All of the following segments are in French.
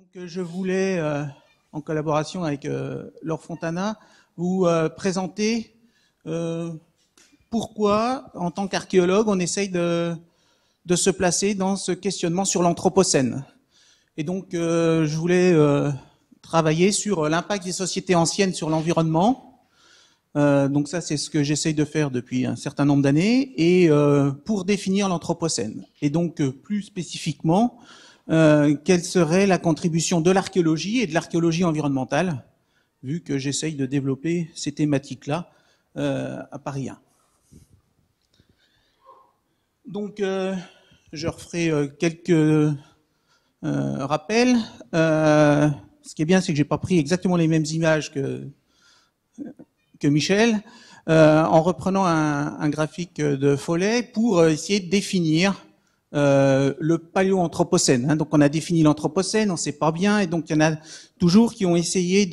Donc, je voulais, en collaboration avec Laure Fontana, vous présenter pourquoi, en tant qu'archéologue, on essaye de se placer dans ce questionnement sur l'Anthropocène. Et donc, je voulais travailler sur l'impact des sociétés anciennes sur l'environnement. Donc ça, c'est ce que j'essaye de faire depuis un certain nombre d'années, et pour définir l'Anthropocène. Et donc, plus spécifiquement, quelle serait la contribution de l'archéologie et de l'archéologie environnementale, vu que j'essaye de développer ces thématiques-là à Paris 1. Donc, je referai quelques rappels. Ce qui est bien, c'est que j'ai pas pris exactement les mêmes images que Michel, en reprenant un graphique de Follet pour essayer de définir le paléoanthropocène. Hein. Donc on a défini l'anthropocène, on sait pas bien, et donc il y en a toujours qui ont essayé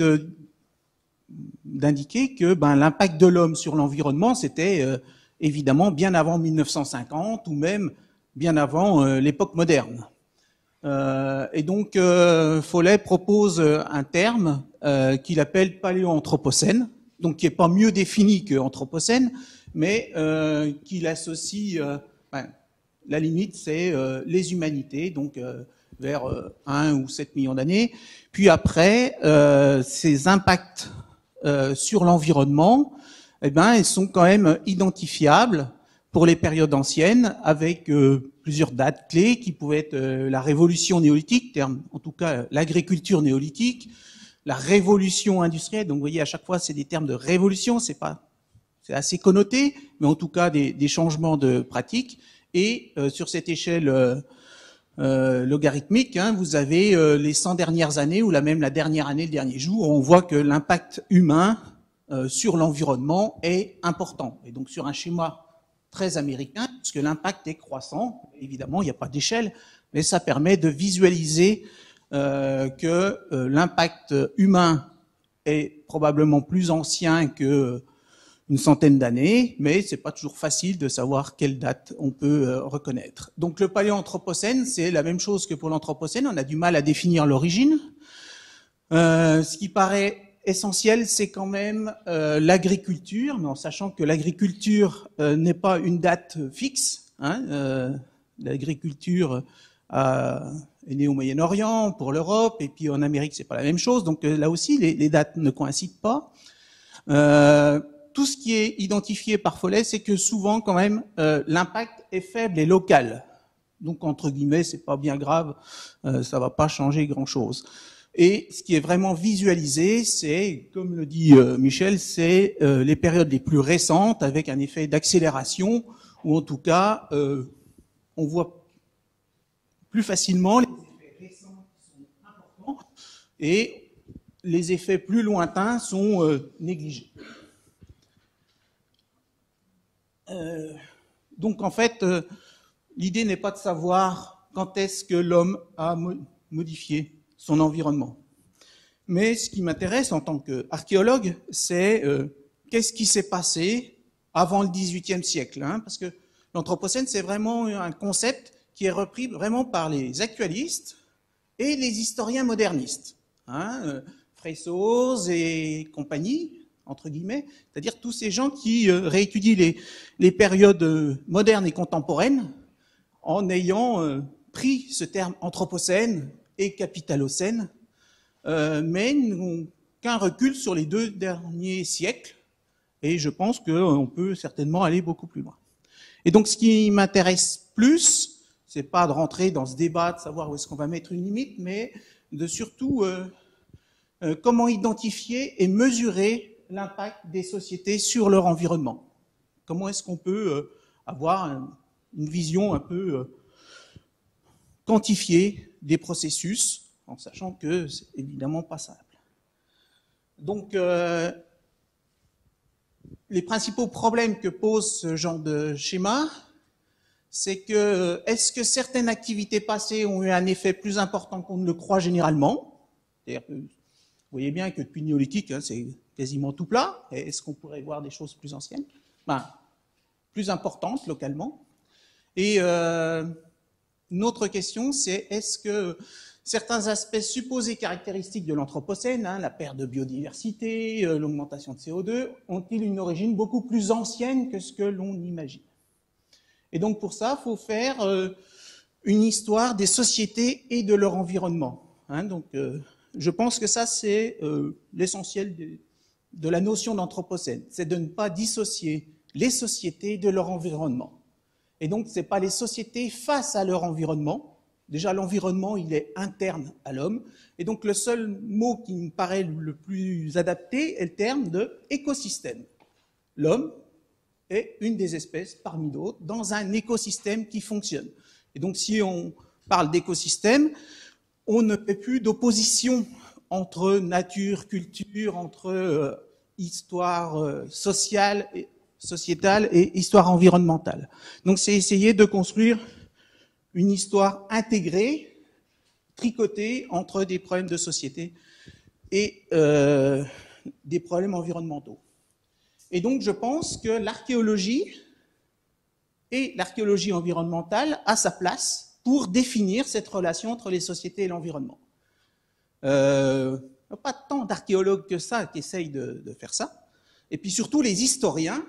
d'indiquer que l'impact de l'homme sur l'environnement, c'était évidemment bien avant 1950 ou même bien avant l'époque moderne. Et donc Follet propose un terme qu'il appelle paléoanthropocène, donc qui est pas mieux défini que anthropocène, mais qu'il associe, la limite c'est les humanités, donc vers 1 ou 7 millions d'années. Puis après, ces impacts sur l'environnement, ils sont quand même identifiables pour les périodes anciennes, avec plusieurs dates clés qui pouvaient être la révolution néolithique, en tout cas l'agriculture néolithique, la révolution industrielle. Donc vous voyez, à chaque fois c'est des termes de révolution, c'est assez connoté, mais en tout cas des changements de pratiques. Et sur cette échelle logarithmique, vous avez les 100 dernières années, ou même la dernière année, le dernier jour, où on voit que l'impact humain sur l'environnement est important. Et donc sur un schéma très américain, parce que l'impact est croissant, évidemment il n'y a pas d'échelle, mais ça permet de visualiser que l'impact humain est probablement plus ancien que une centaine d'années, mais c'est pas toujours facile de savoir quelle date on peut reconnaître. Donc le paléoanthropocène, c'est la même chose que pour l'anthropocène, on a du mal à définir l'origine. Ce qui paraît essentiel, c'est quand même l'agriculture, mais en sachant que l'agriculture n'est pas une date fixe. L'agriculture est née au Moyen-Orient, pour l'Europe, et puis en Amérique, c'est pas la même chose. Donc là aussi, les dates ne coïncident pas. Tout ce qui est identifié par Follet, c'est que souvent, quand même, l'impact est faible et local. Donc, entre guillemets, c'est pas bien grave, ça va pas changer grand-chose. Et ce qui est vraiment visualisé, c'est, comme le dit Michel, c'est les périodes les plus récentes, avec un effet d'accélération, ou en tout cas, on voit plus facilement les effets récents qui sont importants, et les effets plus lointains sont négligés. Donc en fait, l'idée n'est pas de savoir quand est-ce que l'homme a modifié son environnement. Mais ce qui m'intéresse en tant qu'archéologue, c'est qu'est-ce qui s'est passé avant le XVIIIe siècle, parce que l'Anthropocène, c'est vraiment un concept qui est repris vraiment par les actualistes et les historiens modernistes, Fressoz et compagnie, entre guillemets, c'est-à-dire tous ces gens qui réétudient les périodes modernes et contemporaines en ayant pris ce terme anthropocène et capitalocène, mais n'ont qu'un recul sur les 2 derniers siècles, et je pense qu'on peut certainement aller beaucoup plus loin. Et donc ce qui m'intéresse plus, c'est pas de rentrer dans ce débat de savoir où est-ce qu'on va mettre une limite, mais de surtout comment identifier et mesurer l'impact des sociétés sur leur environnement. Comment est-ce qu'on peut avoir une vision un peu quantifiée des processus, en sachant que c'est évidemment pas simple. Donc, les principaux problèmes que pose ce genre de schéma, c'est que est-ce que certaines activités passées ont eu un effet plus important qu'on ne le croit généralement? C'est-à-dire que vous voyez bien que depuis le néolithique, c'est quasiment tout plat. Est-ce qu'on pourrait voir des choses plus anciennes, plus importantes localement? Et une autre question, c'est est-ce que certains aspects supposés caractéristiques de l'Anthropocène, hein, la perte de biodiversité, l'augmentation de CO2, ont-ils une origine beaucoup plus ancienne que ce que l'on imagine. Et donc pour ça, il faut faire une histoire des sociétés et de leur environnement. Hein, donc je pense que ça, c'est l'essentiel de la notion d'Anthropocène, c'est de ne pas dissocier les sociétés de leur environnement. Et donc, ce n'est pas les sociétés face à leur environnement. Déjà, l'environnement, il est interne à l'homme. Et donc, le seul mot qui me paraît le plus adapté est le terme de écosystème. L'homme est une des espèces parmi d'autres dans un écosystème qui fonctionne. Et donc, si on parle d'écosystème, on ne fait plus d'opposition entre nature, culture, entre histoire sociale et sociétale et histoire environnementale. Donc c'est essayer de construire une histoire intégrée, tricotée entre des problèmes de société et des problèmes environnementaux. Et donc je pense que l'archéologie et l'archéologie environnementale a sa place pour définir cette relation entre les sociétés et l'environnement. Pas tant d'archéologues que ça qui essayent de faire ça. Et puis surtout les historiens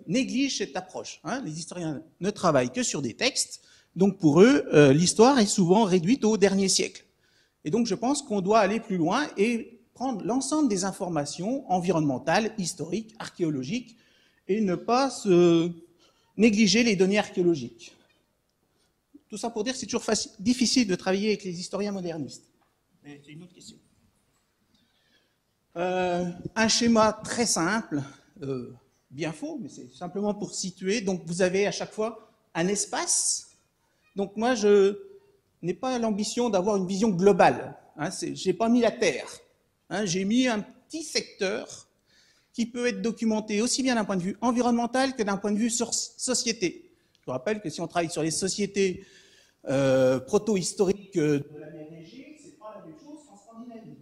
négligent cette approche. Hein. Les historiens ne travaillent que sur des textes, donc pour eux, l'histoire est souvent réduite au dernier siècle. Et donc je pense qu'on doit aller plus loin et prendre l'ensemble des informations environnementales, historiques, archéologiques, et ne pas négliger les données archéologiques. Tout ça pour dire que c'est toujours difficile de travailler avec les historiens modernistes. Mais c'est une autre question. Un schéma très simple, bien faux, mais c'est simplement pour situer. Donc vous avez à chaque fois un espace. Donc moi, je n'ai pas l'ambition d'avoir une vision globale. Hein, j'ai pas mis la Terre. Hein, j'ai mis un petit secteur qui peut être documenté aussi bien d'un point de vue environnemental que d'un point de vue société. Je vous rappelle que si on travaille sur les sociétés proto-historiques de la mer Égée, c'est pas la même chose qu'en Scandinavie.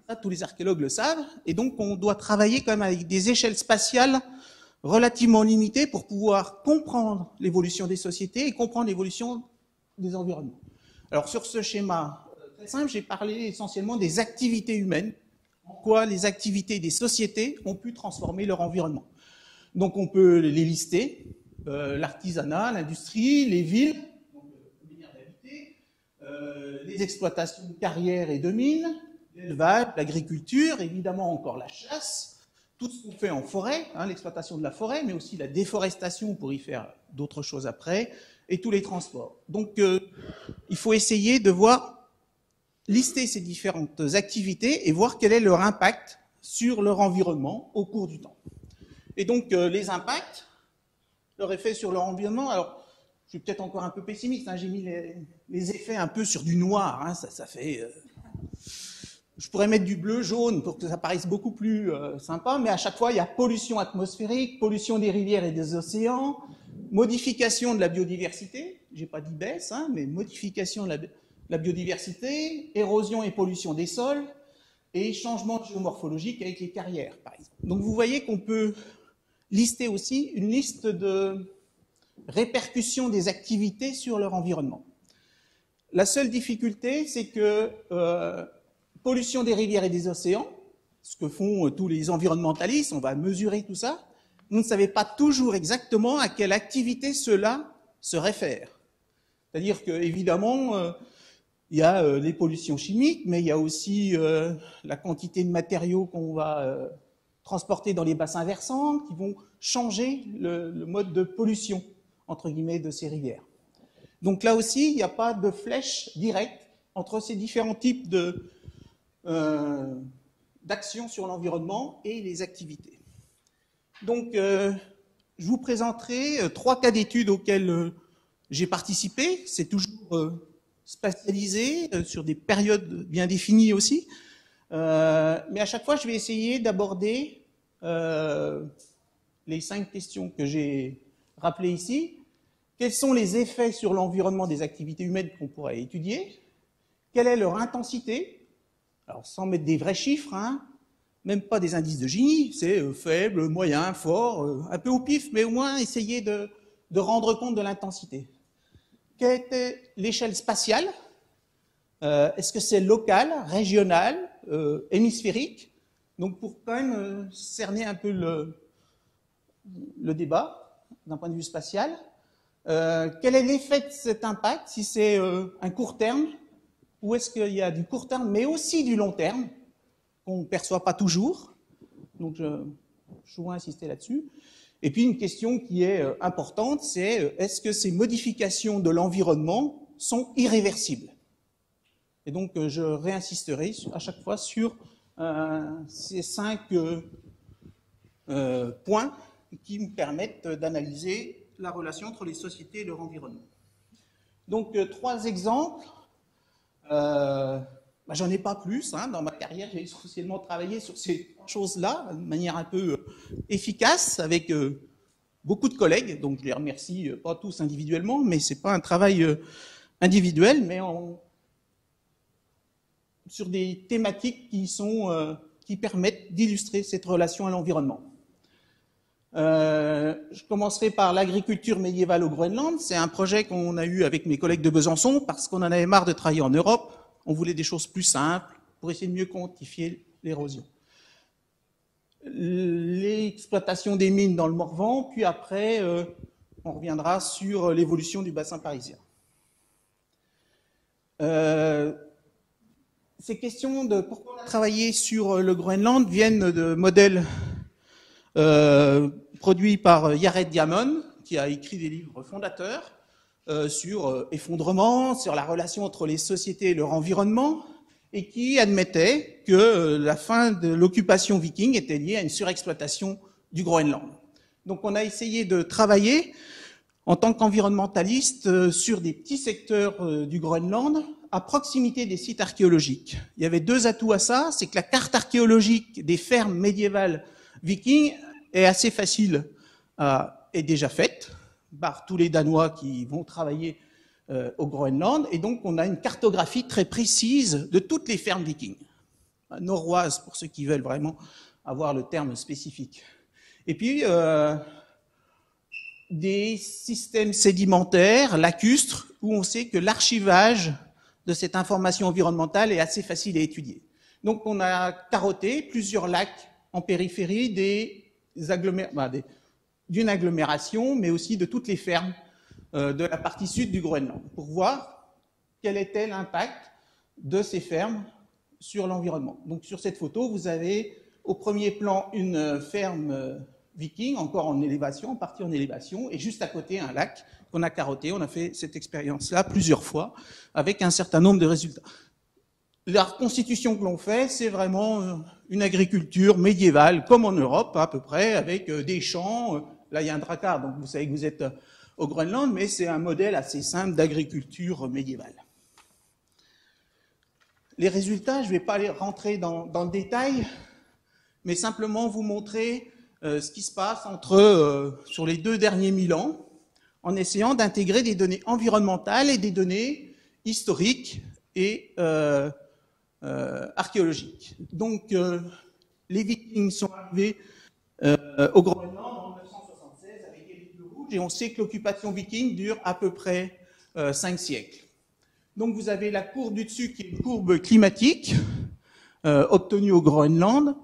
Ça, tous les archéologues le savent. Et donc, on doit travailler quand même avec des échelles spatiales relativement limitées pour pouvoir comprendre l'évolution des sociétés et comprendre l'évolution des environnements. Alors, sur ce schéma très simple, j'ai parlé essentiellement des activités humaines, en quoi les activités des sociétés ont pu transformer leur environnement. Donc, on peut les lister, l'artisanat, l'industrie, les villes, les exploitations de carrières et de mines, l'élevage, l'agriculture, évidemment encore la chasse, tout ce qu'on fait en forêt, hein, l'exploitation de la forêt, mais aussi la déforestation pour y faire d'autres choses après, et tous les transports. Donc il faut essayer de lister ces différentes activités et voir quel est leur impact sur leur environnement au cours du temps. Et donc les impacts, leur effet sur leur environnement, alors je suis peut-être encore un peu pessimiste, hein, j'ai mis les effets un peu sur du noir, hein, ça fait... je pourrais mettre du bleu, jaune pour que ça paraisse beaucoup plus sympa, mais à chaque fois, il y a pollution atmosphérique, pollution des rivières et des océans, modification de la biodiversité, j'ai pas dit baisse, hein, mais modification de la biodiversité, érosion et pollution des sols, et changement géomorphologique avec les carrières, par exemple. Donc vous voyez qu'on peut lister aussi une liste de répercussions des activités sur leur environnement. La seule difficulté, c'est que pollution des rivières et des océans, ce que font tous les environnementalistes, on va mesurer tout ça, vous ne savez pas toujours exactement à quelle activité cela se réfère. C'est-à-dire qu'évidemment, il y a les pollutions chimiques, mais il y a aussi la quantité de matériaux qu'on va transporter dans les bassins versants qui vont changer le mode de pollution, entre guillemets, de ces rivières. Donc là aussi, il n'y a pas de flèche directe entre ces différents types d'actions sur l'environnement et les activités. Donc, je vous présenterai 3 cas d'études auxquels j'ai participé. C'est toujours spatialisé, sur des périodes bien définies aussi. Mais à chaque fois, je vais essayer d'aborder les 5 questions que j'ai rappelées ici. Quels sont les effets sur l'environnement des activités humaines qu'on pourrait étudier? Quelle est leur intensité? Alors, sans mettre des vrais chiffres, hein, même pas des indices de Gini, c'est faible, moyen, fort, un peu au pif, mais au moins essayer de rendre compte de l'intensité. Quelle était l'échelle spatiale? Est-ce que c'est local, régional, hémisphérique? Donc pour quand même cerner un peu le débat d'un point de vue spatial, quel est l'effet de cet impact, si c'est un court terme, ou est-ce qu'il y a du court terme, mais aussi du long terme, qu'on ne perçoit pas toujours? Donc je voudrais insister là-dessus. Et puis une question qui est importante, c'est est-ce que ces modifications de l'environnement sont irréversibles? Et donc je réinsisterai à chaque fois sur ces 5 points qui me permettent d'analyser la relation entre les sociétés et leur environnement. Donc 3 exemples. J'en ai pas plus. Dans ma carrière, j'ai essentiellement travaillé sur ces choses-là de manière un peu efficace avec beaucoup de collègues. Donc je les remercie pas tous individuellement, mais c'est pas un travail individuel, mais sur des thématiques qui permettent d'illustrer cette relation à l'environnement. Je commencerai par l'agriculture médiévale au Groenland. C'est un projet qu'on a eu avec mes collègues de Besançon parce qu'on en avait marre de travailler en Europe. On voulait des choses plus simples pour essayer de mieux quantifier l'érosion. L'exploitation des mines dans le Morvan, puis après, on reviendra sur l'évolution du bassin parisien. Ces questions de pourquoi on a travaillé sur le Groenland viennent de modèles produits par Jared Diamond, qui a écrit des livres fondateurs sur effondrement, sur la relation entre les sociétés et leur environnement, et qui admettait que la fin de l'occupation viking était liée à une surexploitation du Groenland. Donc on a essayé de travailler en tant qu'environnementaliste sur des petits secteurs du Groenland à proximité des sites archéologiques. Il y avait 2 atouts à ça, c'est que la carte archéologique des fermes médiévales vikings est assez facile, est déjà faite par tous les Danois qui vont travailler au Groenland, et donc on a une cartographie très précise de toutes les fermes vikings, norroises pour ceux qui veulent vraiment avoir le terme spécifique. Et puis des systèmes sédimentaires, lacustres, où on sait que l'archivage de cette information environnementale est assez facile à étudier. Donc on a carotté plusieurs lacs en périphérie d'une agglomération, mais aussi de toutes les fermes de la partie sud du Groenland, pour voir quel était l'impact de ces fermes sur l'environnement. Donc sur cette photo, vous avez au premier plan une ferme viking, encore en élévation, en partie en élévation, et juste à côté un lac qu'on a carotté. On a fait cette expérience-là plusieurs fois, avec un certain nombre de résultats. La reconstitution que l'on fait, c'est vraiment une agriculture médiévale, comme en Europe à peu près, avec des champs. Là, il y a un drakkar, donc vous savez que vous êtes au Groenland, mais c'est un modèle assez simple d'agriculture médiévale. Les résultats, je ne vais pas aller rentrer dans le détail, mais simplement vous montrer ce qui se passe sur les 2 derniers 1000 ans, en essayant d'intégrer des données environnementales et des données historiques et archéologiques. Donc, les Vikings sont arrivés au Groenland en 1976 avec les livres rouges, et on sait que l'occupation viking dure à peu près 5 siècles. Donc, vous avez la courbe du dessus qui est une courbe climatique obtenue au Groenland,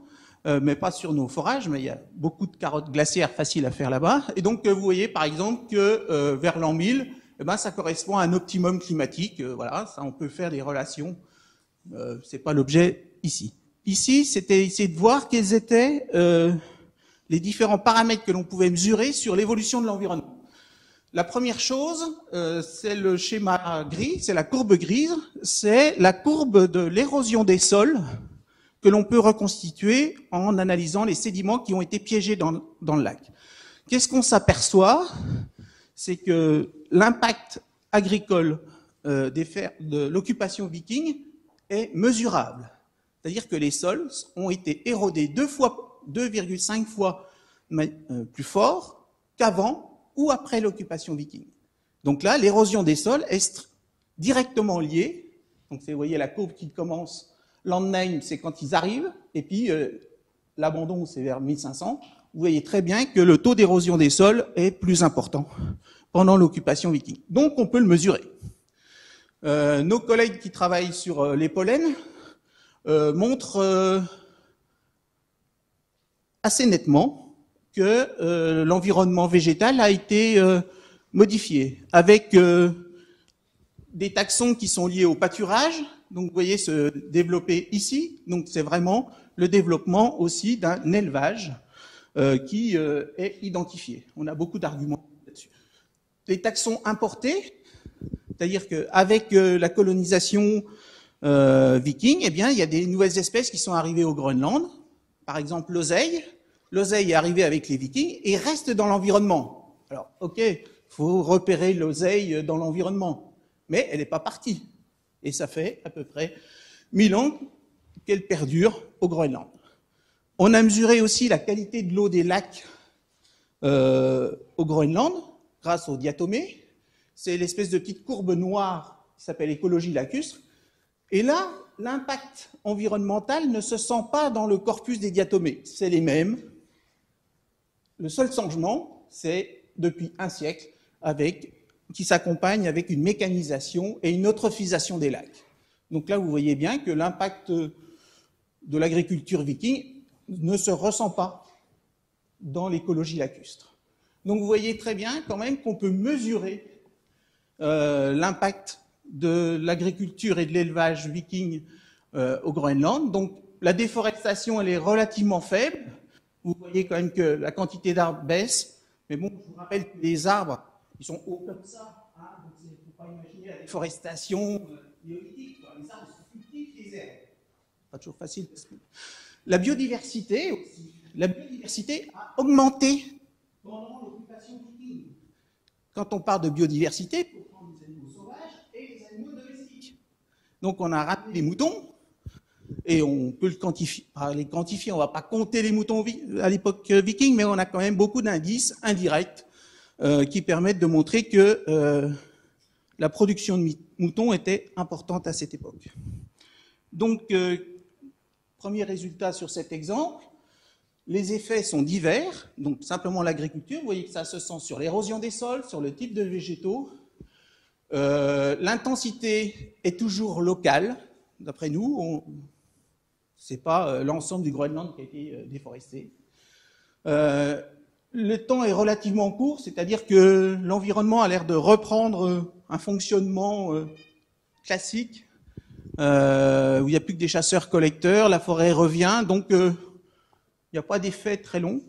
mais pas sur nos forages, mais il y a beaucoup de carottes glaciaires faciles à faire là-bas. Et donc, vous voyez par exemple que vers l'an 1000, ça correspond à un optimum climatique. Voilà, ça, on peut faire des relations. C'est pas l'objet ici. Ici, c'était essayer de voir quels étaient les différents paramètres que l'on pouvait mesurer sur l'évolution de l'environnement. La première chose, c'est le schéma gris, c'est la courbe grise, c'est la courbe de l'érosion des sols que l'on peut reconstituer en analysant les sédiments qui ont été piégés dans le lac. Qu'est-ce qu'on s'aperçoit? C'est que l'impact agricole de l'occupation viking est mesurable. C'est-à-dire que les sols ont été érodés 2,5 fois plus fort qu'avant ou après l'occupation viking. Donc là, l'érosion des sols est directement liée. Donc vous voyez la courbe qui commence, Landheim, c'est quand ils arrivent, et puis l'abandon, c'est vers 1500. Vous voyez très bien que le taux d'érosion des sols est plus important pendant l'occupation viking. Donc on peut le mesurer. Nos collègues qui travaillent sur les pollens montrent assez nettement que l'environnement végétal a été modifié, avec des taxons qui sont liés au pâturage. Donc vous voyez se développer ici. Donc c'est vraiment le développement aussi d'un élevage qui est identifié. On a beaucoup d'arguments là-dessus. Les taxons importés, c'est-à-dire qu'avec la colonisation viking, eh bien, il y a des nouvelles espèces qui sont arrivées au Groenland. Par exemple, l'oseille. L'oseille est arrivée avec les vikings et reste dans l'environnement. Alors, ok, il faut repérer l'oseille dans l'environnement, mais elle n'est pas partie. Et ça fait à peu près 1000 ans qu'elle perdure au Groenland. On a mesuré aussi la qualité de l'eau des lacs au Groenland grâce au diatomée. C'est l'espèce de petite courbe noire qui s'appelle écologie lacustre. Et là, l'impact environnemental ne se sent pas dans le corpus des diatomées. C'est les mêmes. Le seul changement, c'est depuis un siècle, qui s'accompagne avec une mécanisation et une eutrophisation des lacs. Donc là, vous voyez bien que l'impact de l'agriculture viking ne se ressent pas dans l'écologie lacustre. Donc vous voyez très bien quand même qu'on peut mesurer l'impact de l'agriculture et de l'élevage viking au Groenland. Donc la déforestation, elle est relativement faible. Vous voyez quand même que la quantité d'arbres baisse. Mais bon, je vous rappelle que les arbres, ils sont hauts comme ça. Hein, donc il ne faut pas imaginer la déforestation néolithique. Les arbres sont plus petits que les herbes. Pas toujours facile. La biodiversité aussi. La biodiversité a augmenté pendant l'occupation viking. Quand on parle de biodiversité, il faut prendre les animaux sauvages et les animaux domestiques. Donc on a ramené les moutons, et on peut le quantifier. Les quantifier, on ne va pas compter les moutons à l'époque viking, mais on a quand même beaucoup d'indices indirects qui permettent de montrer que la production de moutons était importante à cette époque. Donc, premier résultat sur cet exemple, les effets sont divers. Donc, simplement l'agriculture, vous voyez que ça se sent sur l'érosion des sols, sur le type de végétaux. L'intensité est toujours locale, d'après nous. Ce n'est pas l'ensemble du Groenland qui a été déforesté. Le temps est relativement court, c'est-à-dire que l'environnement a l'air de reprendre un fonctionnement classique, où il n'y a plus que des chasseurs-collecteurs, la forêt revient, donc il n'y a pas d'effet très long,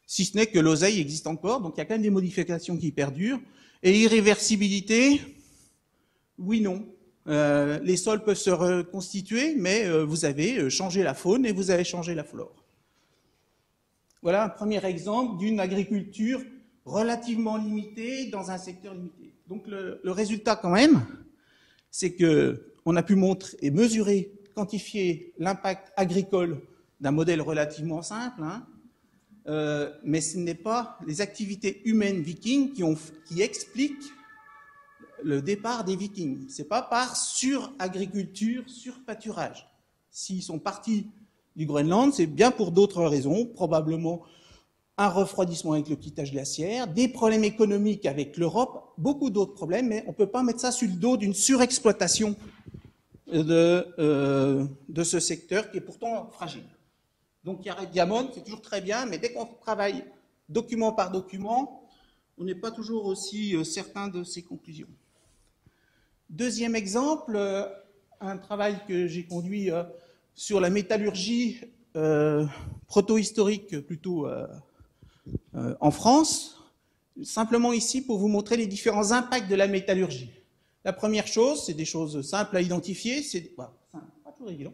si ce n'est que l'oseille existe encore, donc il y a quand même des modifications qui perdurent. Et irréversibilité, oui, non. Les sols peuvent se reconstituer, mais vous avez changé la faune et vous avez changé la flore. Voilà un premier exemple d'une agriculture relativement limitée dans un secteur limité. Donc le résultat quand même, c'est qu'on a pu montrer et mesurer, quantifier l'impact agricole d'un modèle relativement simple, hein, mais ce n'est pas les activités humaines vikings qui expliquent le départ des Vikings. Ce n'est pas par sur-agriculture, sur-pâturage. S'ils sont partis du Groenland, c'est bien pour d'autres raisons, probablement un refroidissement avec le petit âge glaciaire, des problèmes économiques avec l'Europe, beaucoup d'autres problèmes, mais on ne peut pas mettre ça sur le dos d'une surexploitation de ce secteur qui est pourtant fragile. Donc Jared Diamond, c'est toujours très bien, mais dès qu'on travaille document par document, on n'est pas toujours aussi certain de ses conclusions. Deuxième exemple, un travail que j'ai conduit sur la métallurgie proto-historique plutôt en France, simplement ici pour vous montrer les différents impacts de la métallurgie. La première chose, c'est des choses simples à identifier, c'est pas toujours évident,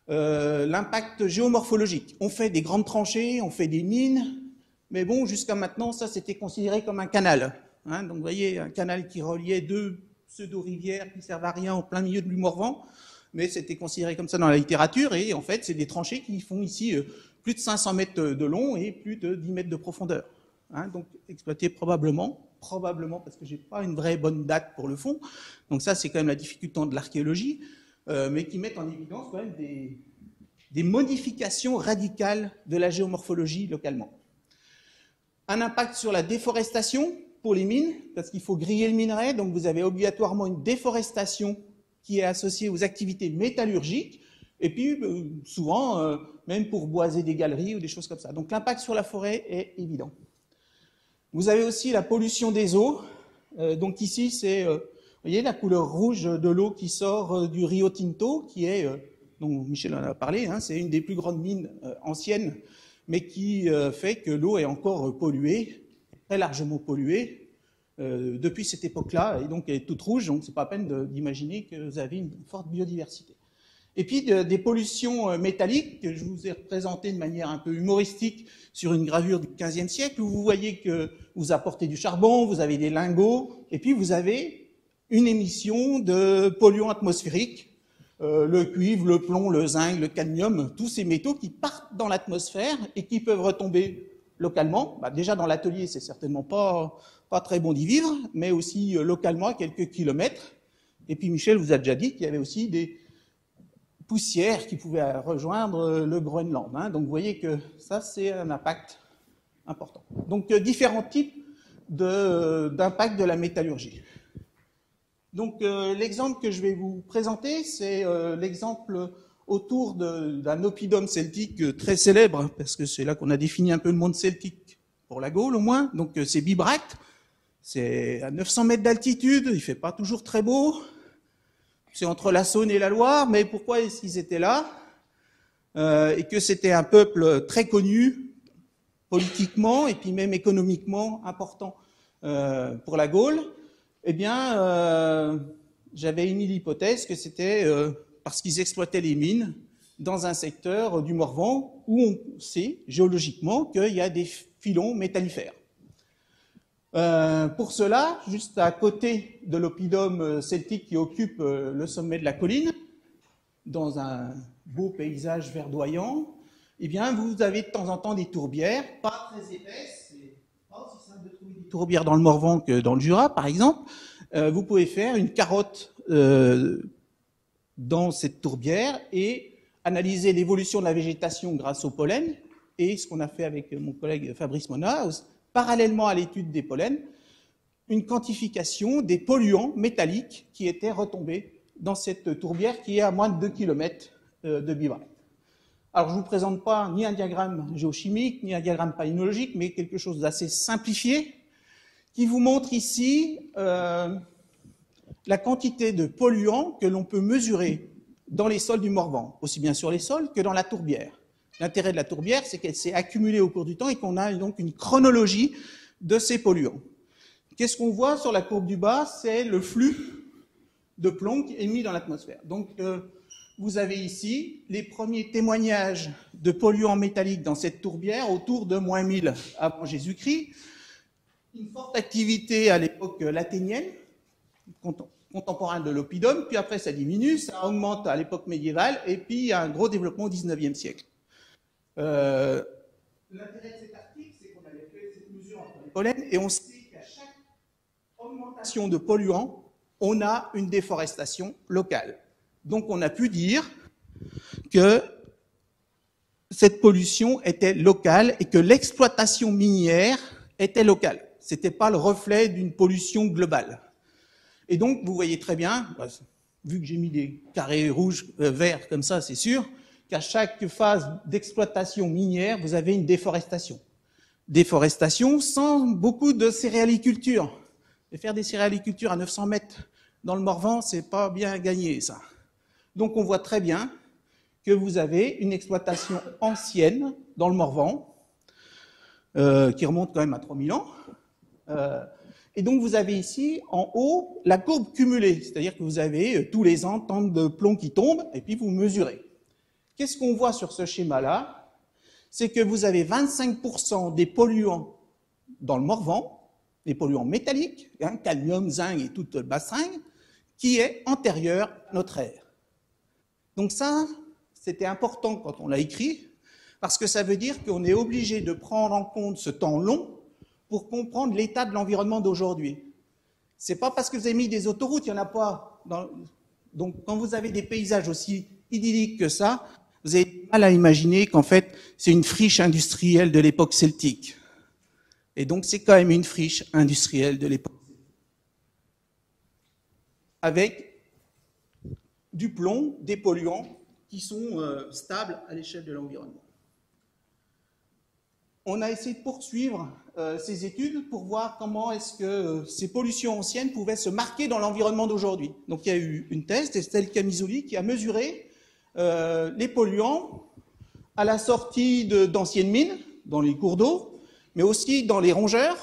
l'impact géomorphologique. On fait des grandes tranchées, on fait des mines, mais bon, jusqu'à maintenant, ça c'était considéré comme un canal. Hein, donc vous voyez, un canal qui reliait deux pseudo-rivières qui ne servent à rien en plein milieu de l'Umorvan, mais c'était considéré comme ça dans la littérature, et en fait, c'est des tranchées qui font ici plus de 500 mètres de long et plus de 10 mètres de profondeur. Hein, donc exploité probablement, parce que je n'ai pas une vraie bonne date pour le fond, donc ça c'est quand même la difficulté de l'archéologie, mais qui mettent en évidence quand même des modifications radicales de la géomorphologie localement. Un impact sur la déforestation, pour les mines, parce qu'il faut griller le minerai, donc vous avez obligatoirement une déforestation qui est associée aux activités métallurgiques, et puis souvent, même pour boiser des galeries ou des choses comme ça. Donc l'impact sur la forêt est évident. Vous avez aussi la pollution des eaux. Donc ici, c'est, vous voyez, la couleur rouge de l'eau qui sort du Rio Tinto, qui est, dont Michel en a parlé, hein, c'est une des plus grandes mines anciennes, mais qui fait que l'eau est encore polluée, très largement polluée, depuis cette époque-là, et donc elle est toute rouge, donc c'est pas la peine d'imaginer que vous avez une forte biodiversité. Et puis des pollutions métalliques que je vous ai représentées de manière un peu humoristique sur une gravure du XVe siècle, où vous voyez que vous apportez du charbon, vous avez des lingots, et puis vous avez une émission de polluants atmosphériques, le cuivre, le plomb, le zinc, le cadmium, tous ces métaux qui partent dans l'atmosphère et qui peuvent retomber localement. Bah, déjà dans l'atelier, c'est certainement pas très bon d'y vivre, mais aussi localement à quelques kilomètres. Et puis Michel vous a déjà dit qu'il y avait aussi des poussières qui pouvaient rejoindre le Groenland. Hein. Donc vous voyez que ça, c'est un impact important. Donc différents types d'impact de la métallurgie. Donc l'exemple que je vais vous présenter, c'est l'exemple autour d'un oppidum celtique très célèbre, parce que c'est là qu'on a défini un peu le monde celtique, pour la Gaule au moins. Donc c'est Bibracte, c'est à 900 mètres d'altitude, il fait pas toujours très beau. C'est entre la Saône et la Loire, mais pourquoi est-ce qu'ils étaient là et que c'était un peuple très connu politiquement et puis même économiquement important pour la Gaule? Eh bien, j'avais émis l'hypothèse que c'était parce qu'ils exploitaient les mines dans un secteur du Morvan où on sait géologiquement qu'il y a des filons métallifères. Pour cela, juste à côté de l'oppidum celtique qui occupe le sommet de la colline, dans un beau paysage verdoyant, eh bien, vous avez de temps en temps des tourbières, pas très épaisses, c'est pas aussi simple de trouver des tourbières dans le Morvan que dans le Jura, par exemple. Vous pouvez faire une carotte dans cette tourbière et analyser l'évolution de la végétation grâce au pollen, et ce qu'on a fait avec mon collègue Fabrice Monaus, parallèlement à l'étude des pollens, une quantification des polluants métalliques qui étaient retombés dans cette tourbière qui est à moins de 2 km de Bibracte. Alors je ne vous présente pas ni un diagramme géochimique, ni un diagramme palynologique, mais quelque chose d'assez simplifié qui vous montre ici la quantité de polluants que l'on peut mesurer dans les sols du Morvan, aussi bien sur les sols que dans la tourbière. L'intérêt de la tourbière, c'est qu'elle s'est accumulée au cours du temps et qu'on a donc une chronologie de ces polluants. Qu'est-ce qu'on voit sur la courbe du bas? C'est le flux de plomb émis dans l'atmosphère. Donc, vous avez ici les premiers témoignages de polluants métalliques dans cette tourbière autour de moins 1000 avant Jésus-Christ. Une forte activité à l'époque latinienne, contemporaine de l'oppidum, puis après ça diminue, ça augmente à l'époque médiévale, et puis il y a un gros développement au XIXe siècle. L'intérêt de cet article, c'est qu'on avait fait cette mesure entre les pollens, et on sait qu'à chaque augmentation de polluants, on a une déforestation locale. Donc on a pu dire que cette pollution était locale et que l'exploitation minière était locale. Ce n'était pas le reflet d'une pollution globale. Et donc, vous voyez très bien, vu que j'ai mis des carrés rouges, verts comme ça, c'est sûr, qu'à chaque phase d'exploitation minière, vous avez une déforestation. Déforestation sans beaucoup de céréaliculture. Et faire des céréalicultures à 900 mètres dans le Morvan, c'est pas bien gagné, ça. Donc, on voit très bien que vous avez une exploitation ancienne dans le Morvan, qui remonte quand même à 3000 ans. Et donc, vous avez ici, en haut, la courbe cumulée, c'est-à-dire que vous avez tous les ans tant de plomb qui tombent, et puis vous mesurez. Qu'est-ce qu'on voit sur ce schéma-là? C'est que vous avez 25% des polluants dans le Morvan, des polluants métalliques, hein, cadmium, zinc et toute basse-ringue, qui est antérieur à notre ère. Donc ça, c'était important quand on l'a écrit, parce que ça veut dire qu'on est obligé de prendre en compte ce temps long pour comprendre l'état de l'environnement d'aujourd'hui. C'est pas parce que vous avez mis des autoroutes, il n'y en a pas. Donc quand vous avez des paysages aussi idylliques que ça, vous avez du mal à imaginer qu'en fait, c'est une friche industrielle de l'époque celtique. Et donc c'est quand même une friche industrielle de l'époque. Avec du plomb, des polluants qui sont stables à l'échelle de l'environnement. On a essayé de poursuivre ces études pour voir comment est-ce que ces pollutions anciennes pouvaient se marquer dans l'environnement d'aujourd'hui. Donc il y a eu une thèse d'Estelle Camisoli qui a mesuré les polluants à la sortie d'anciennes mines, dans les cours d'eau, mais aussi dans les rongeurs,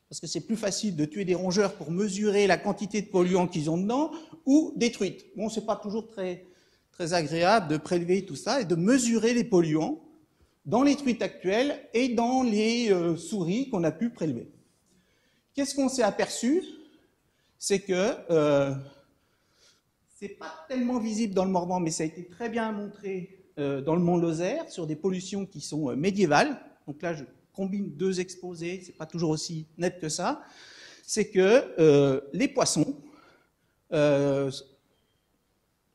parce que c'est plus facile de tuer des rongeurs pour mesurer la quantité de polluants qu'ils ont dedans, ou des truites. Bon, c'est pas toujours très agréable de prélever tout ça et de mesurer les polluants dans les truites actuelles et dans les souris qu'on a pu prélever. Qu'est-ce qu'on s'est aperçu? C'est que c'est pas tellement visible dans le Morvan, mais ça a été très bien montré dans le Mont Lozère sur des pollutions qui sont médiévales. Donc là, je combine deux exposés, c'est pas toujours aussi net que ça. C'est que les poissons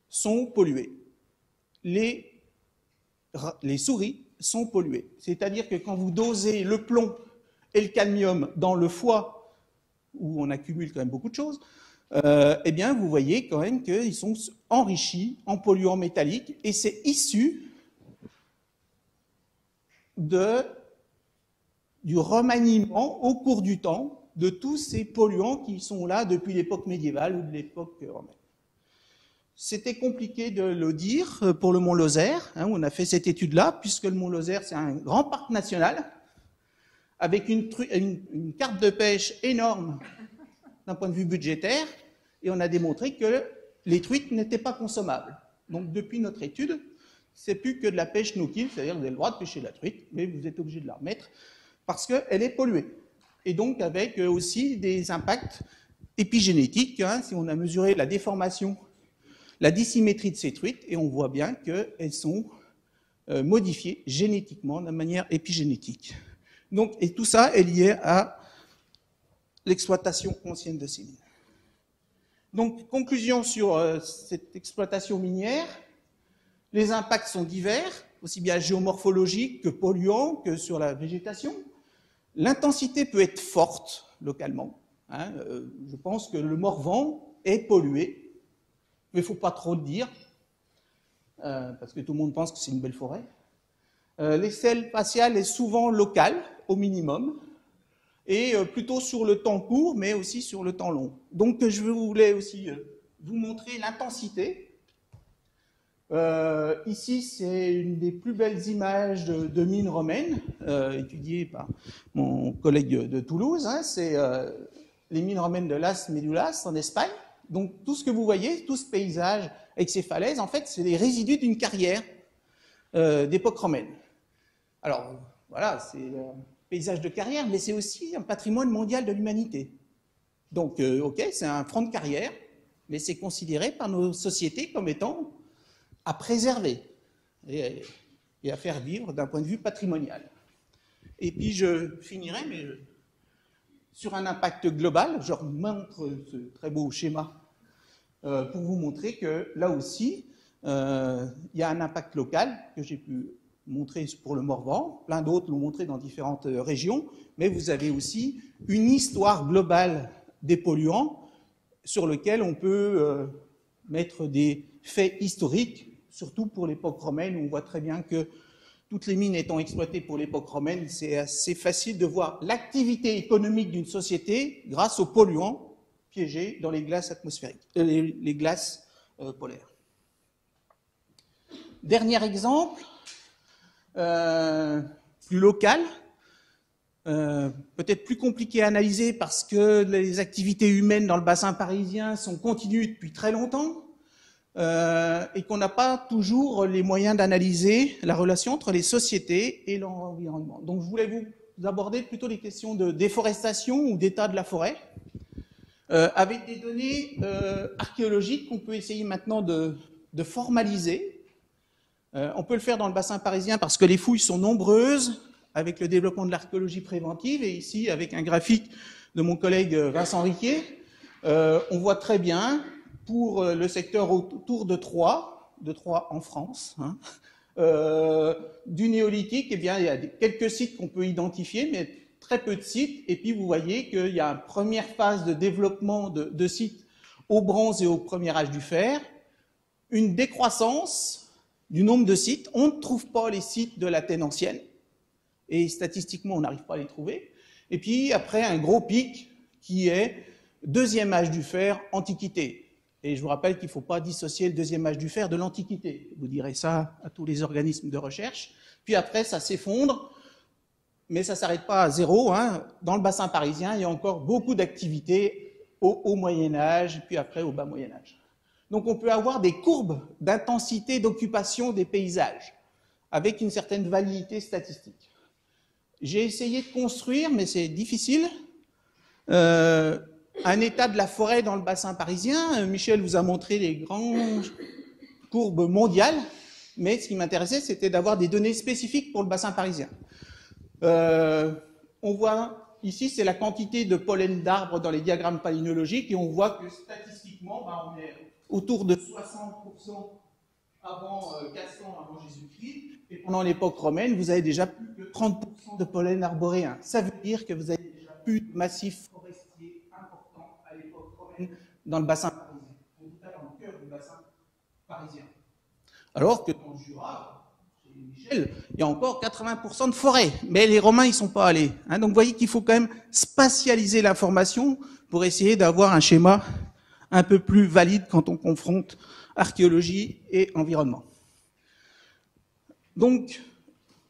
sont pollués. Les souris sont polluées. C'est-à-dire que quand vous dosez le plomb et le cadmium dans le foie, où on accumule quand même beaucoup de choses, eh bien, vous voyez quand même qu'ils sont enrichis en polluants métalliques, et c'est issu du remaniement au cours du temps de tous ces polluants qui sont là depuis l'époque médiévale ou de l'époque romaine. C'était compliqué de le dire pour le Mont Lozère, hein, on a fait cette étude-là, puisque le Mont Lozère, c'est un grand parc national, avec une carte de pêche énorme d'un point de vue budgétaire, et on a démontré que les truites n'étaient pas consommables. Donc depuis notre étude, c'est plus que de la pêche no-kill, c'est-à-dire que vous avez le droit de pêcher la truite, mais vous êtes obligé de la remettre, parce qu'elle est polluée. Et donc avec aussi des impacts épigénétiques, hein, si on a mesuré la déformation, la dissymétrie de ces truites, et on voit bien qu'elles sont modifiées génétiquement de manière épigénétique. Donc, et tout ça est lié à l'exploitation ancienne de ces mines. Donc, conclusion sur cette exploitation minière, les impacts sont divers, aussi bien géomorphologiques que polluants, que sur la végétation. L'intensité peut être forte localement. Hein. Je pense que le Morvan est pollué, mais il ne faut pas trop le dire, parce que tout le monde pense que c'est une belle forêt. L'échelle spatiale est souvent locale, au minimum, et plutôt sur le temps court, mais aussi sur le temps long. Donc je voulais aussi vous montrer l'intensité. Ici, c'est une des plus belles images de mines romaines, étudiées par mon collègue de Toulouse. Hein, c'est les mines romaines de Las Medulas, en Espagne. Donc tout ce que vous voyez, tout ce paysage avec ces falaises, en fait, c'est les résidus d'une carrière d'époque romaine. Alors, voilà, c'est un paysage de carrière, mais c'est aussi un patrimoine mondial de l'humanité. Donc, ok, c'est un front de carrière, mais c'est considéré par nos sociétés comme étant à préserver et à faire vivre d'un point de vue patrimonial. Et puis, je finirai sur un impact global. Je remontre ce très beau schéma pour vous montrer que là aussi, il y a un impact local que j'ai pu montrer pour le Morvan, plein d'autres l'ont montré dans différentes régions, mais vous avez aussi une histoire globale des polluants sur lequel on peut mettre des faits historiques, surtout pour l'époque romaine, où on voit très bien que toutes les mines étant exploitées pour l'époque romaine, c'est assez facile de voir l'activité économique d'une société grâce aux polluants piégés dans les glaces atmosphériques, les glaces polaires. Dernier exemple, plus local, peut-être plus compliqué à analyser parce que les activités humaines dans le bassin parisien sont continues depuis très longtemps et qu'on n'a pas toujours les moyens d'analyser la relation entre les sociétés et l'environnement. Donc je voulais vous aborder plutôt les questions de déforestation ou d'état de la forêt, avec des données archéologiques qu'on peut essayer maintenant de formaliser. On peut le faire dans le bassin parisien parce que les fouilles sont nombreuses avec le développement de l'archéologie préventive, et ici, avec un graphique de mon collègue Vincent Riquet, on voit très bien, pour le secteur autour de Troyes en France, hein, du néolithique, eh bien, il y a quelques sites qu'on peut identifier, mais très peu de sites, et puis vous voyez qu'il y a une première phase de développement de sites au bronze et au premier âge du fer, une décroissance du nombre de sites. On ne trouve pas les sites de l'Athènes ancienne, et statistiquement, on n'arrive pas à les trouver. Et puis après, un gros pic qui est deuxième âge du fer, Antiquité. Et je vous rappelle qu'il ne faut pas dissocier le deuxième âge du fer de l'Antiquité. Vous direz ça à tous les organismes de recherche. Puis après, ça s'effondre, mais ça ne s'arrête pas à zéro. Hein. Dans le bassin parisien, il y a encore beaucoup d'activités au Moyen-Âge, puis après au bas Moyen-Âge. Donc on peut avoir des courbes d'intensité d'occupation des paysages, avec une certaine validité statistique. J'ai essayé de construire, mais c'est difficile, un état de la forêt dans le bassin parisien. Michel vous a montré les grandes courbes mondiales, mais ce qui m'intéressait, c'était d'avoir des données spécifiques pour le bassin parisien. On voit ici, c'est la quantité de pollen d'arbres dans les diagrammes palynologiques, et on voit que statistiquement, on est autour de 60% avant 400 avant Jésus-Christ, et pendant l'époque romaine, vous avez déjà plus de 30% de pollen arboréen. Ça veut dire que vous avez déjà plus de massifs forestiers importants à l'époque romaine dans le bassin parisien, en tout cas dans le cœur du bassin parisien. Alors que dans le Jura, chez Michel, il y a encore 80% de forêt, mais les Romains, ils ne sont pas allés. Hein, donc vous voyez qu'il faut quand même spatialiser l'information pour essayer d'avoir un schéma un peu plus valide quand on confronte archéologie et environnement. Donc,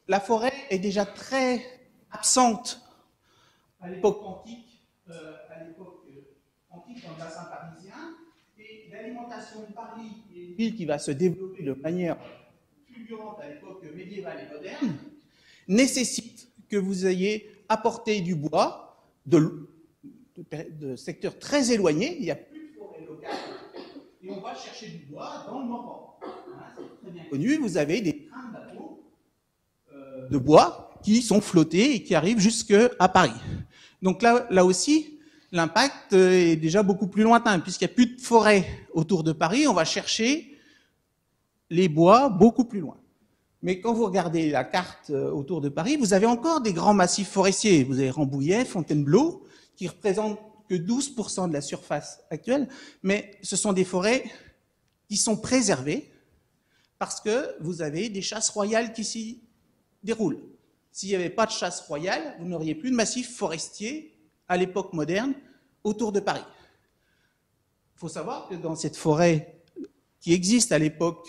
la forêt est déjà très absente à l'époque antique, dans le bassin parisien, et l'alimentation de Paris est une ville qui va se développer de manière fulgurante à l'époque médiévale et moderne, nécessite que vous ayez apporté du bois de secteurs très éloignés. Il n'y a plus de forêt locale, et on va chercher du bois dans le Morvan. C'est très bien connu, vous avez des trains de bateaux de bois qui sont flottés et qui arrivent jusqu'à Paris. Donc là aussi, l'impact est déjà beaucoup plus lointain, puisqu'il n'y a plus de forêt autour de Paris, on va chercher les bois beaucoup plus loin. Mais quand vous regardez la carte autour de Paris, vous avez encore des grands massifs forestiers. Vous avez Rambouillet, Fontainebleau, qui représentent que 12% de la surface actuelle, mais ce sont des forêts qui sont préservées parce que vous avez des chasses royales qui s'y déroulent. S'il n'y avait pas de chasse royale, vous n'auriez plus de massifs forestiers à l'époque moderne autour de Paris. Il faut savoir que dans cette forêt qui existe à l'époque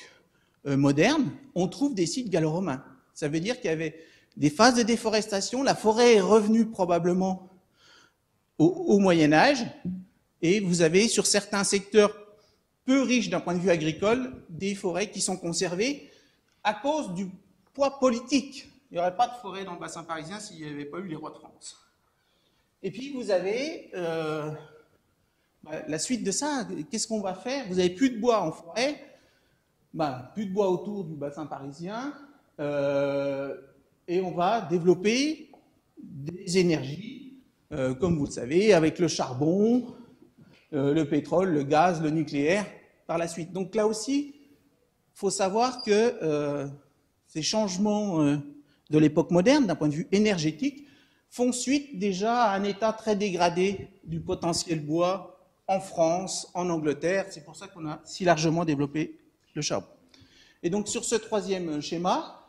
moderne, on trouve des sites gallo-romains. Ça veut dire qu'il y avait des phases de déforestation, la forêt est revenue probablement au Moyen-Âge, et vous avez sur certains secteurs peu riches d'un point de vue agricole, des forêts qui sont conservées à cause du poids politique. Il n'y aurait pas de forêt dans le bassin parisien s'il n'y avait pas eu les rois de France. Et puis vous avez la suite de ça, qu'est-ce qu'on va faire? Vous n'avez plus de bois en forêt, plus de bois autour du bassin parisien, et on va développer des énergies, comme vous le savez, avec le charbon, le pétrole, le gaz, le nucléaire, par la suite. Donc là aussi, il faut savoir que ces changements de l'époque moderne, d'un point de vue énergétique, font suite déjà à un état très dégradé du potentiel bois en France, en Angleterre. C'est pour ça qu'on a si largement développé le charbon. Et donc sur ce troisième schéma,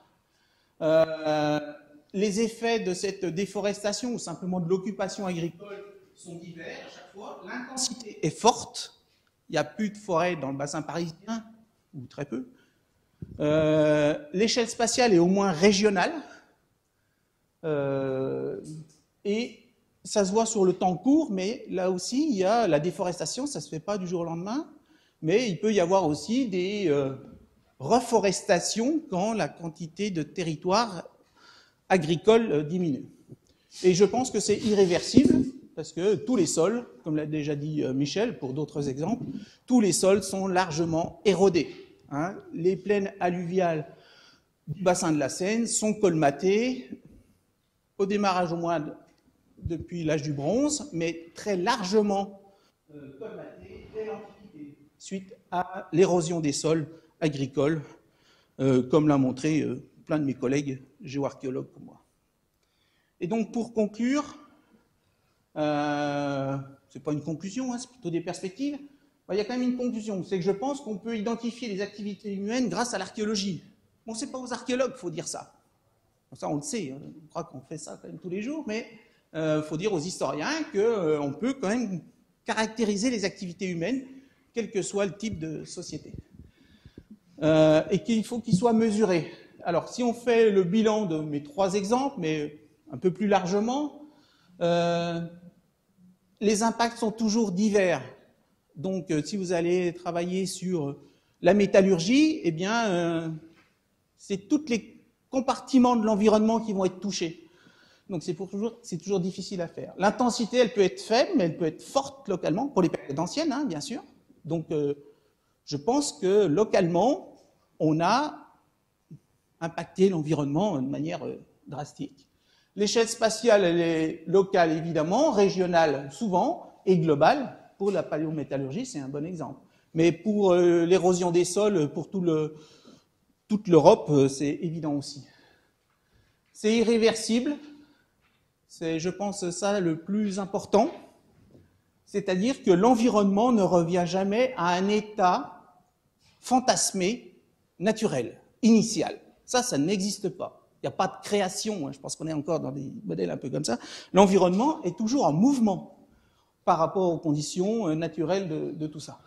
les effets de cette déforestation ou simplement de l'occupation agricole sont divers à chaque fois. L'intensité est forte. Il n'y a plus de forêt dans le bassin parisien, ou très peu. L'échelle spatiale est au moins régionale. Et ça se voit sur le temps court, mais là aussi, il y a la déforestation, ça ne se fait pas du jour au lendemain. Mais il peut y avoir aussi des reforestations quand la quantité de territoire agricole diminue. Et je pense que c'est irréversible, parce que tous les sols, comme l'a déjà dit Michel, pour d'autres exemples, tous les sols sont largement érodés. Hein. Les plaines alluviales du bassin de la Seine sont colmatées, au démarrage au moins depuis l'âge du bronze, mais très largement colmatées dès l'Antiquité, suite à l'érosion des sols agricoles, comme l'a montré plein de mes collègues géoarchéologues comme moi. Et donc, pour conclure, c'est pas une conclusion, hein, c'est plutôt des perspectives. Il y a quand même une conclusion, c'est que je pense qu'on peut identifier les activités humaines grâce à l'archéologie. Bon, c'est pas aux archéologues qu'il faut dire ça. Ça, on le sait, hein, je crois qu'on fait ça quand même tous les jours, mais il faut dire aux historiens qu'on peut quand même caractériser les activités humaines, quel que soit le type de société. Et qu'il faut qu'ils soient mesurés. Alors, si on fait le bilan de mes 3 exemples, mais un peu plus largement, les impacts sont toujours divers. Donc, si vous allez travailler sur la métallurgie, eh bien, c'est tous les compartiments de l'environnement qui vont être touchés. Donc, c'est toujours difficile à faire. L'intensité, elle peut être faible, mais elle peut être forte localement, pour les périodes anciennes, hein, bien sûr. Donc, je pense que localement, on a impacté l'environnement de manière drastique. L'échelle spatiale, elle est locale, évidemment, régionale, souvent, et globale. Pour la paléométallurgie, c'est un bon exemple. Mais pour l'érosion des sols, pour toute l'Europe, c'est évident aussi. C'est irréversible. C'est, je pense, ça le plus important. C'est-à-dire que l'environnement ne revient jamais à un état fantasmé, naturel, initial. Ça n'existe pas. Il n'y a pas de création. Je pense qu'on est encore dans des modèles un peu comme ça. L'environnement est toujours en mouvement par rapport aux conditions naturelles de tout ça.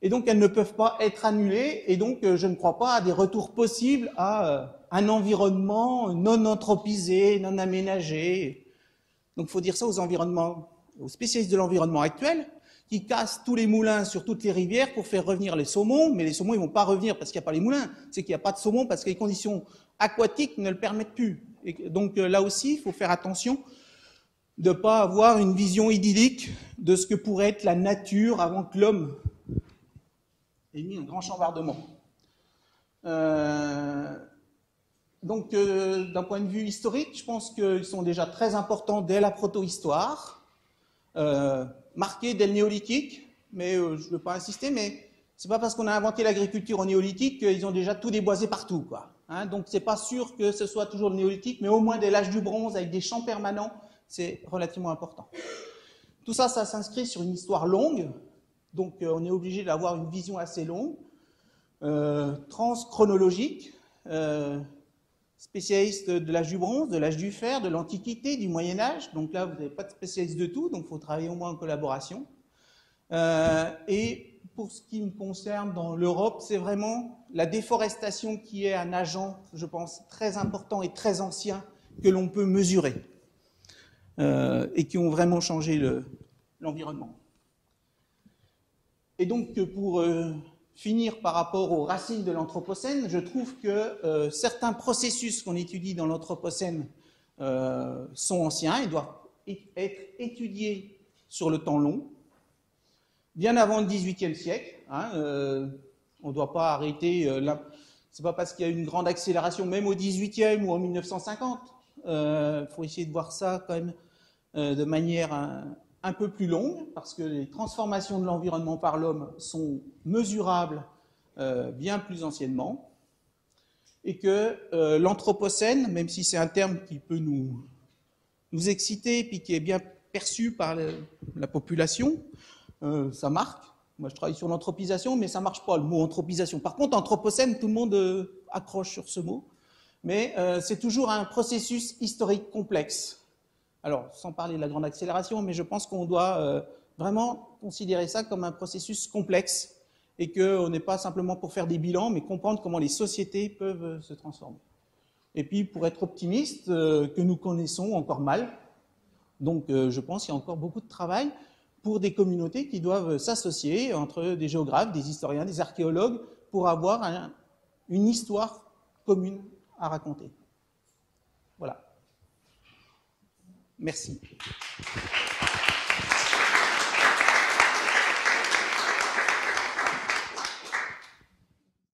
Et donc, elles ne peuvent pas être annulées, et donc je ne crois pas à des retours possibles à un environnement non anthropisé, non aménagé. Donc, il faut dire ça aux spécialistes de l'environnement actuel, qui cassent tous les moulins sur toutes les rivières pour faire revenir les saumons, mais les saumons, ils ne vont pas revenir parce qu'il n'y a pas les moulins, c'est qu'il n'y a pas de saumon parce que les conditions aquatiques ne le permettent plus. Et donc, là aussi, il faut faire attention de ne pas avoir une vision idyllique de ce que pourrait être la nature avant que l'homme ait mis un grand chambardement. Donc, d'un point de vue historique, je pense qu'ils sont déjà très importants dès la protohistoire, marqués dès le néolithique, mais je ne veux pas insister, mais c'est pas parce qu'on a inventé l'agriculture au néolithique qu'ils ont déjà tout déboisé partout, quoi. Hein, donc, c'est pas sûr que ce soit toujours le néolithique, mais au moins dès l'âge du bronze, avec des champs permanents, c'est relativement important. Tout ça, ça s'inscrit sur une histoire longue, donc on est obligé d'avoir une vision assez longue, transchronologique, spécialiste de l'âge du bronze, de l'âge du fer, de l'Antiquité, du Moyen-Âge. Donc là, vous n'avez pas de spécialiste de tout, donc il faut travailler au moins en collaboration. Et pour ce qui me concerne dans l'Europe, c'est vraiment la déforestation qui est un agent, je pense, très important et très ancien que l'on peut mesurer. Et qui ont vraiment changé l'environnement. Et donc, pour finir par rapport aux racines de l'Anthropocène, je trouve que certains processus qu'on étudie dans l'Anthropocène sont anciens et doivent être étudiés sur le temps long, bien avant le XVIIIe siècle. Hein, on ne doit pas arrêter, c'est pas parce qu'il y a une grande accélération, même au XVIIIe ou en 1950. Faut essayer de voir ça quand même de manière un peu plus longue, parce que les transformations de l'environnement par l'homme sont mesurables bien plus anciennement, et que l'Anthropocène, même si c'est un terme qui peut nous exciter, puis qui est bien perçu par la population, ça marque. Moi, je travaille sur l'anthropisation, mais ça ne marche pas, le mot anthropisation. Par contre, Anthropocène, tout le monde accroche sur ce mot, mais c'est toujours un processus historique complexe. Alors, sans parler de la grande accélération, mais je pense qu'on doit vraiment considérer ça comme un processus complexe et qu'on n'est pas simplement pour faire des bilans, mais comprendre comment les sociétés peuvent se transformer. Et puis, pour être optimiste, que nous connaissons encore mal, donc je pense qu'il y a encore beaucoup de travail pour des communautés qui doivent s'associer entre des géographes, des historiens, des archéologues, pour avoir une histoire commune à raconter. Voilà. Merci.